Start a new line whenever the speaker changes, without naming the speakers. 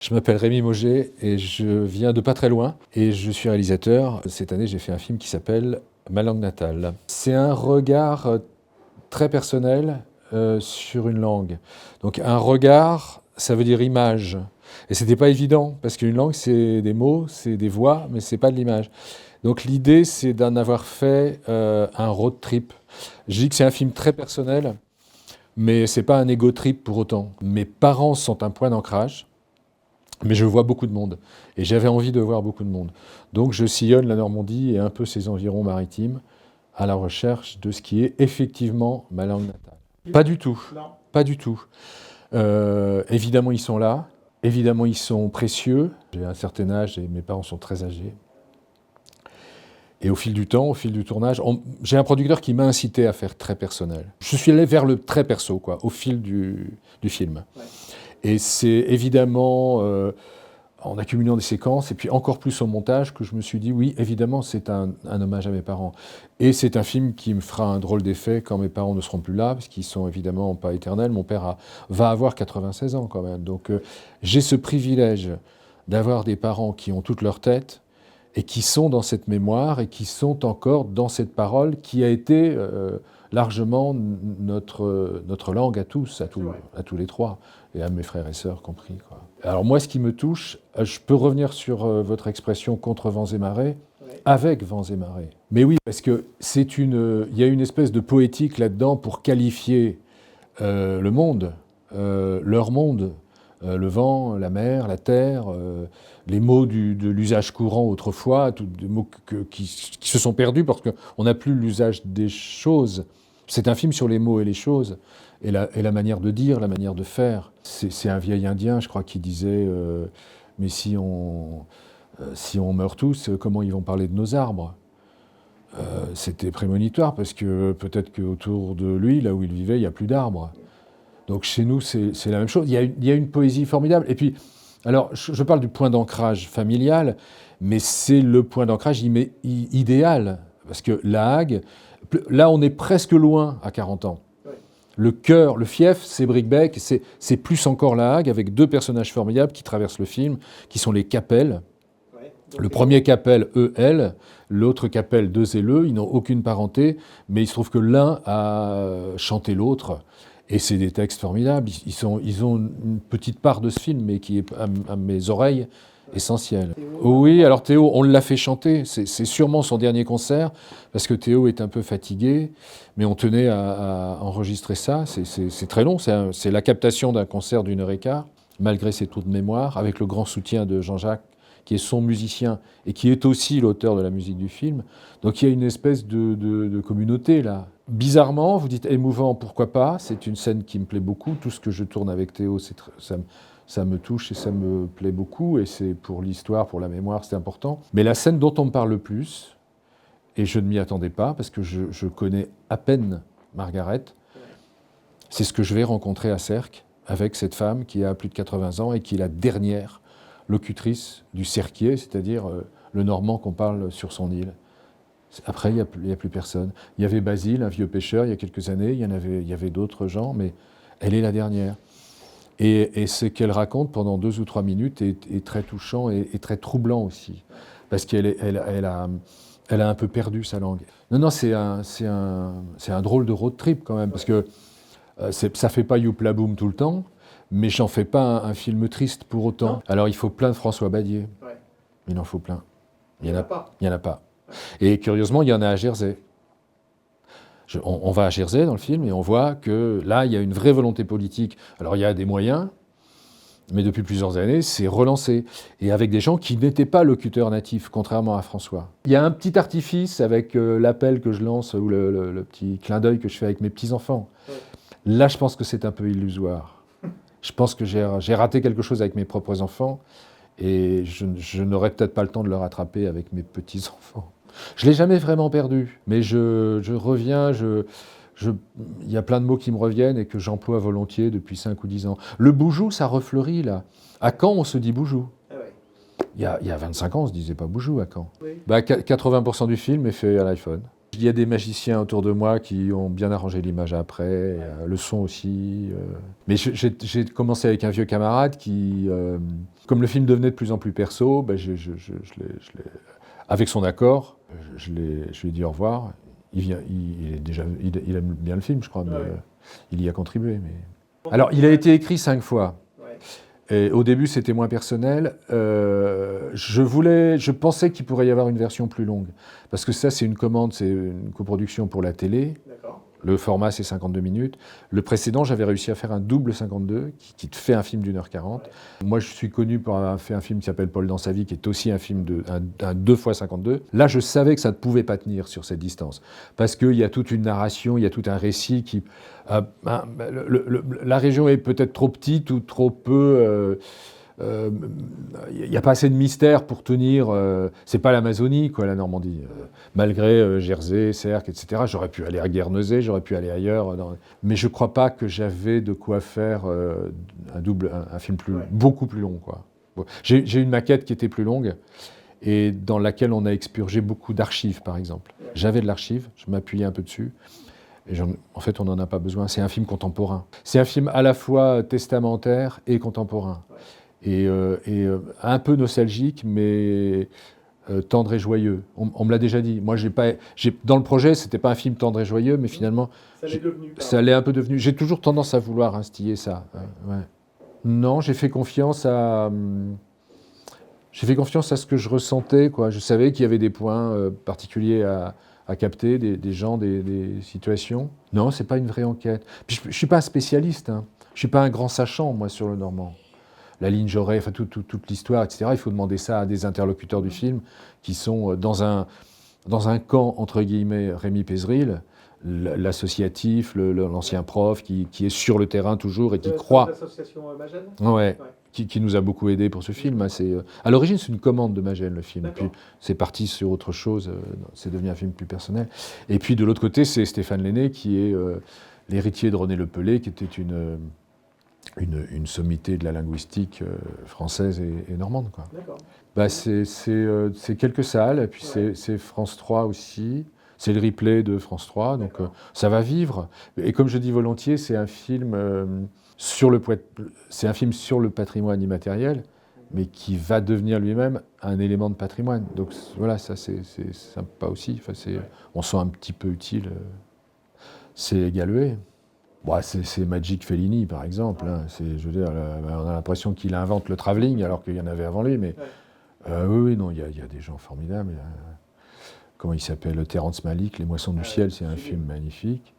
Je m'appelle Rémi Mauger et je viens de pas très loin et je suis réalisateur. Cette année, j'ai fait un film qui s'appelle Ma langue natale. C'est un regard très personnel sur une langue. Donc un regard, ça veut dire image. Et c'était pas évident parce qu'une langue, c'est des mots, c'est des voix, mais c'est pas de l'image. Donc l'idée, c'est d'en avoir fait un road trip. Je dis que c'est un film très personnel, mais c'est pas un ego trip pour autant. Mes parents sont un point d'ancrage. Mais je vois beaucoup de monde. Et j'avais envie de voir beaucoup de monde. Donc je sillonne la Normandie et un peu ses environs maritimes à la recherche de ce qui est effectivement ma langue natale. Pas du tout.
Non.
Pas du tout. Évidemment, ils sont là. Évidemment, ils sont précieux. J'ai un certain âge et mes parents sont très âgés. Et au fil du temps, au fil du tournage, j'ai un producteur qui m'a incité à faire très personnel. Je suis allé vers le très perso, quoi, au fil du film.
Ouais.
Et c'est évidemment en accumulant des séquences, et puis encore plus au montage, que je me suis dit, oui, évidemment, c'est un hommage à mes parents. Et c'est un film qui me fera un drôle d'effet quand mes parents ne seront plus là, parce qu'ils sont évidemment pas éternels. Mon père va avoir 96 ans quand même. Donc j'ai ce privilège d'avoir des parents qui ont toute leur tête, et qui sont dans cette mémoire, et qui sont encore dans cette parole qui a été largement notre langue à tous, à tous les trois, et à mes frères et sœurs compris, quoi. Alors moi, ce qui me touche, je peux revenir sur votre expression « contre vents et marées », avec vents et marées. Mais oui, parce que il y a une espèce de poétique là-dedans pour qualifier le monde, leur monde, le vent, la mer, la terre, les mots de l'usage courant autrefois, des mots qui se sont perdus parce qu'on n'a plus l'usage des choses. C'est un film sur les mots et les choses, et la manière de dire, la manière de faire. C'est un vieil Indien, je crois, qui disait mais si on meurt tous, comment ils vont parler de nos arbres ? C'était prémonitoire, parce que peut-être qu'autour de lui, là où il vivait, il n'y a plus d'arbres. Donc chez nous, c'est la même chose. Il y a une poésie formidable. Et puis, alors, je parle du point d'ancrage familial, mais c'est le point d'ancrage idéal. Parce que La Hague, là, on est presque loin à 40 ans.
Ouais.
Le cœur, le fief, c'est Bricbec, c'est plus encore La Hague, avec deux personnages formidables qui traversent le film, qui sont les Capel.
Ouais.
Le premier Capel, E-L, l'autre Capel, 2-L-E, ils n'ont aucune parenté, mais il se trouve que l'un a chanté l'autre. Et c'est des textes formidables. Ils ont une petite part de ce film, mais qui est, à mes oreilles, essentielle. Oui, alors Théo, on l'a fait chanter. C'est sûrement son dernier concert, parce que Théo est un peu fatigué, mais on tenait à enregistrer ça. C'est très long. C'est la captation d'un concert d'1h15, malgré ses tours de mémoire, avec le grand soutien de Jean-Jacques, qui est son musicien et qui est aussi l'auteur de la musique du film. Donc il y a une espèce de communauté là. Bizarrement, vous dites émouvant, pourquoi pas ? C'est une scène qui me plaît beaucoup. Tout ce que je tourne avec Théo, ça me touche et ça me plaît beaucoup. Et c'est pour l'histoire, pour la mémoire, c'est important. Mais la scène dont on me parle le plus, et je ne m'y attendais pas, parce que je connais à peine Margaret, c'est ce que je vais rencontrer à Sercq, avec cette femme qui a plus de 80 ans et qui est la dernière locutrice du Serquier, c'est-à-dire le normand qu'on parle sur son île. Après, il n'y a plus personne. Il y avait Basile, un vieux pêcheur, il y a quelques années, il y avait d'autres gens, mais elle est la dernière. Et ce qu'elle raconte pendant 2 ou 3 minutes est très touchant et très troublant aussi, parce qu'elle a un peu perdu sa langue. Non, c'est un drôle de road trip quand même, parce que ça fait pas youpla boum tout le temps, mais j'en fais pas un film triste pour autant.
Non.
Alors il faut plein de François Badier.
Ouais.
Il en faut plein.
Il y en a pas.
Il n'y en a pas. Et curieusement, il y en a à Jersey. On va à Jersey dans le film et on voit que là, il y a une vraie volonté politique. Alors il y a des moyens, mais depuis plusieurs années, c'est relancé. Et avec des gens qui n'étaient pas locuteurs natifs, contrairement à François. Il y a un petit artifice avec l'appel que je lance ou le petit clin d'œil que je fais avec mes petits-enfants.
Ouais.
Là, je pense que c'est un peu illusoire. Je pense que j'ai raté quelque chose avec mes propres enfants et je n'aurai peut-être pas le temps de le rattraper avec mes petits-enfants. Je ne l'ai jamais vraiment perdu, mais je reviens, il y a plein de mots qui me reviennent et que j'emploie volontiers depuis 5 ou 10 ans. Le boujou, ça refleurit là. À Caen, on se dit boujou.
Ah ouais.
Il y a 25 ans, on ne se disait pas boujou à Caen.
Oui.
80% du film est fait à l'iPhone. Il y a des magiciens autour de moi qui ont bien arrangé l'image après, le son aussi. Mais j'ai commencé avec un vieux camarade qui, comme le film devenait de plus en plus perso, ben avec son accord, je lui ai dit au revoir. Il aime bien le film, je crois, mais il y a contribué. Mais... Alors, il a été écrit 5 fois. Et au début, c'était moins personnel. Je pensais qu'il pourrait y avoir une version plus longue. Parce que ça, c'est une commande, c'est une coproduction pour la télé. Le format, c'est 52 minutes. Le précédent, j'avais réussi à faire un double 52, qui te fait un film d'1h40. Moi, je suis connu pour avoir fait un film qui s'appelle Paul dans sa vie, qui est aussi un film un 2 x 52. Là, je savais que ça ne pouvait pas tenir sur cette distance. Parce qu'il y a toute une narration, il y a tout un récit qui... la région est peut-être trop petite ou trop peu... il n'y a pas assez de mystère pour tenir. C'est pas l'Amazonie, quoi, la Normandie. Malgré Jersey, Sercq, etc. J'aurais pu aller à Guernesey, j'aurais pu aller ailleurs. Mais je crois pas que j'avais de quoi faire un film beaucoup plus long, quoi. Bon. J'ai une maquette qui était plus longue et dans laquelle on a expurgé beaucoup d'archives, par exemple. J'avais de l'archive, je m'appuyais un peu dessus. Et en fait, on n'en a pas besoin. C'est un film contemporain. C'est un film à la fois testamentaire et contemporain. Et un peu nostalgique, mais tendre et joyeux. On me l'a déjà dit. Moi, dans le projet, c'était pas un film tendre et joyeux, mais finalement, ça l'est un peu devenu. J'ai toujours tendance à vouloir instiller ça. Ouais. Non, j'ai fait confiance à ce que je ressentais, quoi. Je savais qu'il y avait des points particuliers à capter, des gens, des situations. Non, c'est pas une vraie enquête. Puis je suis pas un spécialiste. Hein. Je suis pas un grand sachant, moi, sur le Normand. La ligne Jaurès, enfin toute l'histoire, etc. Il faut demander ça à des interlocuteurs du film qui sont dans un camp, entre guillemets, Rémi Pézeril, l'associatif, l'ancien prof qui est sur le terrain toujours et qui croit...
L'association Magène ?
Ouais. Qui nous a beaucoup aidé pour ce film. À l'origine, c'est une commande de Magène, le film. Puis c'est parti sur autre chose, c'est devenu un film plus personnel. Et puis de l'autre côté, c'est Stéphane Lenné, qui est l'héritier de René Lepelé, qui était une sommité de la linguistique française et normande, quoi. Bah, c'est quelques salles, et puis c'est France 3 aussi. C'est le replay de France 3, donc ça va vivre. Et comme je dis volontiers, c'est un film sur le patrimoine immatériel, mais qui va devenir lui-même un élément de patrimoine. Donc voilà, ça c'est sympa aussi. Enfin, on sent un petit peu utile. C'est Galoué. Bon, c'est Magic Fellini, par exemple. Hein. Je veux dire, on a l'impression qu'il invente le travelling, alors qu'il y en avait avant lui. Mais oui, non, il y a des gens formidables. Comment il s'appelle? Terrence Malick, Les Moissons du ciel, c'est un film magnifique.